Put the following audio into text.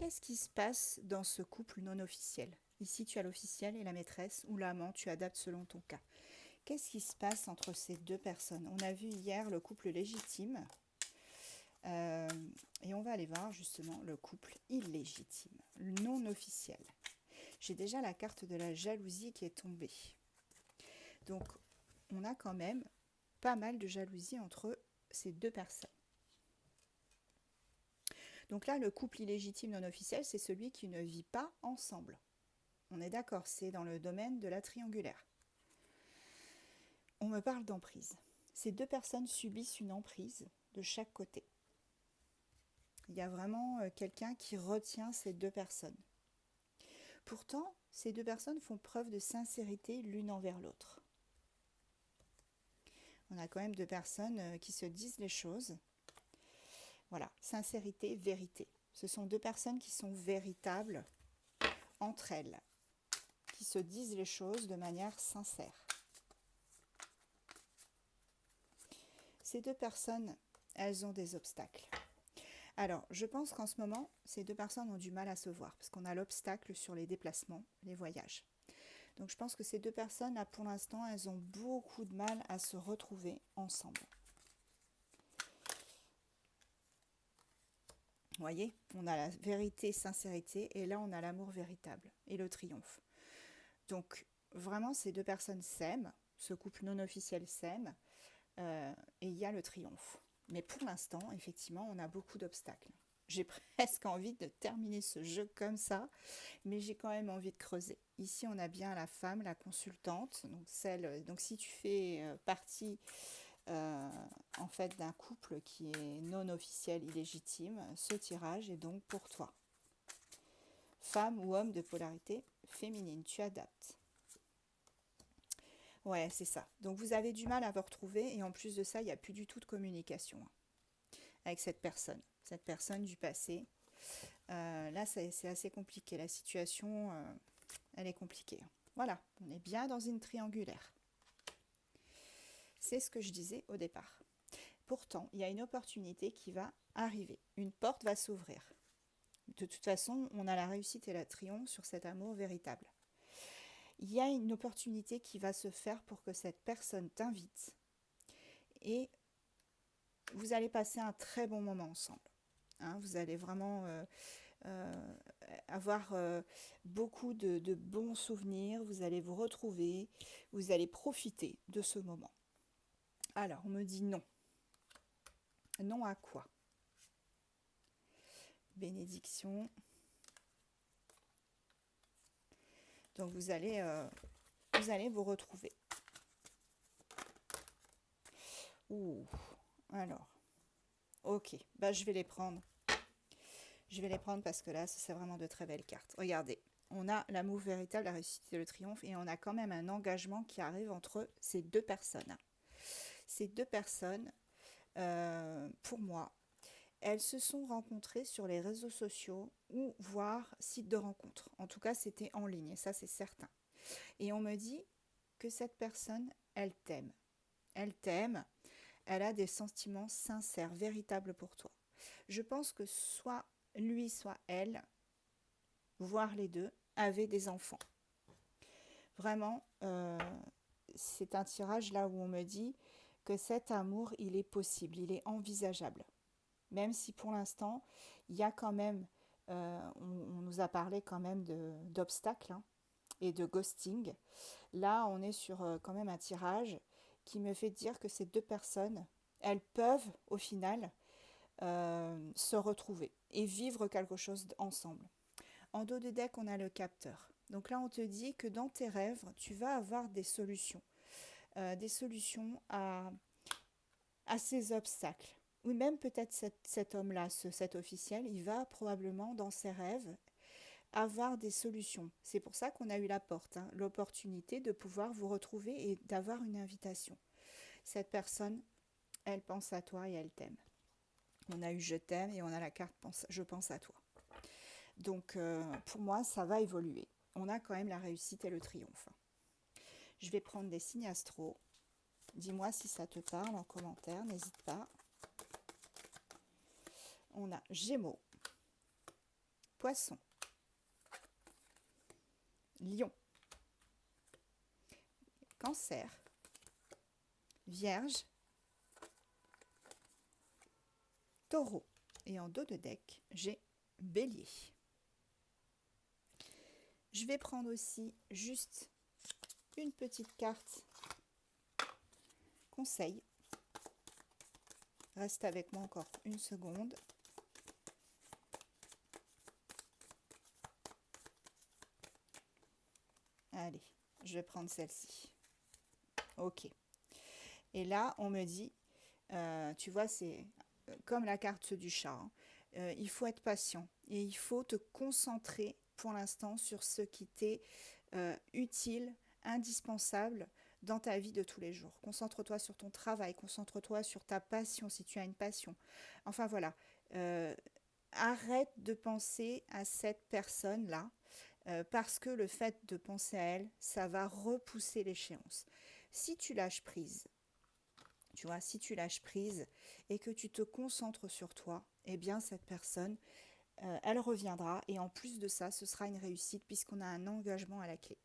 qu'est-ce qui se passe dans ce couple non officiel? Ici, tu as l'officiel et la maîtresse, ou l'amant, tu adaptes selon ton cas. Qu'est-ce qui se passe entre ces deux personnes? On a vu hier le couple légitime, euh, et on va aller voir justement le couple illégitime, le non officiel. J'ai déjà la carte de la jalousie qui est tombée. Donc, on a quand même pas mal de jalousie entre ces deux personnes. Donc là, le couple illégitime non officiel, c'est celui qui ne vit pas ensemble. On est d'accord, c'est dans le domaine de la triangulaire. On me parle d'emprise. Ces deux personnes subissent une emprise de chaque côté. Il y a vraiment quelqu'un qui retient ces deux personnes. Pourtant, ces deux personnes font preuve de sincérité l'une envers l'autre. On a quand même deux personnes qui se disent les choses. Voilà, sincérité, vérité. Ce sont deux personnes qui sont véritables entre elles, qui se disent les choses de manière sincère. Ces deux personnes, elles ont des obstacles. Alors, je pense qu'en ce moment, ces deux personnes ont du mal à se voir, parce qu'on a l'obstacle sur les déplacements, les voyages. Donc je pense que ces deux personnes, là, pour l'instant, elles ont beaucoup de mal à se retrouver ensemble. Vous voyez, on a la vérité, sincérité, et là, on a l'amour véritable et le triomphe. Donc, vraiment, ces deux personnes s'aiment, ce couple non officiel s'aime, et il y a le triomphe. Mais pour l'instant, effectivement, on a beaucoup d'obstacles. J'ai presque envie de terminer ce jeu comme ça, mais j'ai quand même envie de creuser. Ici, on a bien la femme, la consultante, donc si tu fais partie en fait d'un couple qui est non officiel, illégitime, ce tirage est donc pour toi. Femme ou homme de polarité féminine, tu adaptes. Ouais, c'est ça. Donc vous avez du mal à vous retrouver et en plus de ça, il n'y a plus du tout de communication avec cette personne du passé. Là, c'est assez compliqué. La situation, elle est compliquée. Voilà, on est bien dans une triangulaire. C'est ce que je disais au départ. Pourtant, il y a une opportunité qui va arriver. Une porte va s'ouvrir. De toute façon, on a la réussite et la triomphe sur cet amour véritable. Il y a une opportunité qui va se faire pour que cette personne t'invite et vous allez passer un très bon moment ensemble. Hein, vous allez vraiment avoir beaucoup de bons souvenirs, vous allez vous retrouver, vous allez profiter de ce moment. Alors, on me dit non. Non à quoi? Bénédiction. Donc, vous allez vous retrouver. Ouh, alors, ok, bah, je vais les prendre. Je vais les prendre parce que là, c'est vraiment de très belles cartes. Regardez, on a l'amour véritable, la réussite et le triomphe, et on a quand même un engagement qui arrive entre ces deux personnes. Ces deux personnes, pour moi, elles se sont rencontrées sur les réseaux sociaux ou voire sites de rencontres. En tout cas, c'était en ligne, et ça, c'est certain. Et on me dit que cette personne, elle t'aime. Elle t'aime, elle a des sentiments sincères, véritables pour toi. Je pense que soit lui, soit elle, voire les deux, avaient des enfants. Vraiment, c'est un tirage là où on me dit que cet amour, il est possible, il est envisageable. Même si pour l'instant, il y a quand même, on nous a parlé quand même d'obstacles hein, et de ghosting. Là, on est sur quand même un tirage qui me fait dire que ces deux personnes, elles peuvent au final se retrouver et vivre quelque chose ensemble. En dos de deck, on a le capteur. Donc là, on te dit que dans tes rêves, tu vas avoir des solutions à ces obstacles. Ou même peut-être cet homme-là, cet officiel, il va probablement dans ses rêves avoir des solutions. C'est pour ça qu'on a eu la porte, hein, l'opportunité de pouvoir vous retrouver et d'avoir une invitation. Cette personne, elle pense à toi et elle t'aime. On a eu je t'aime et on a la carte je pense à toi. Donc pour moi, ça va évoluer. On a quand même la réussite et le triomphe. Je vais prendre des signes astro. Dis-moi si ça te parle en commentaire, n'hésite pas. On a Gémeaux, Poisson, Lion, Cancer, Vierge, Taureau. Et en dos de deck, j'ai Bélier. Je vais prendre aussi juste une petite carte conseil. Reste avec moi encore une seconde. Allez, je vais prendre celle-ci. Ok. Et là, on me dit, tu vois, c'est comme la carte du chat. Hein. Il faut être patient et il faut te concentrer pour l'instant sur ce qui t'est utile, indispensable dans ta vie de tous les jours. Concentre-toi sur ton travail, concentre-toi sur ta passion si tu as une passion. Enfin voilà, arrête de penser à cette personne-là parce que le fait de penser à elle, ça va repousser l'échéance. Si tu lâches prise, tu vois, si tu lâches prise et que tu te concentres sur toi, eh bien cette personne, elle reviendra et en plus de ça, ce sera une réussite puisqu'on a un engagement à la clé.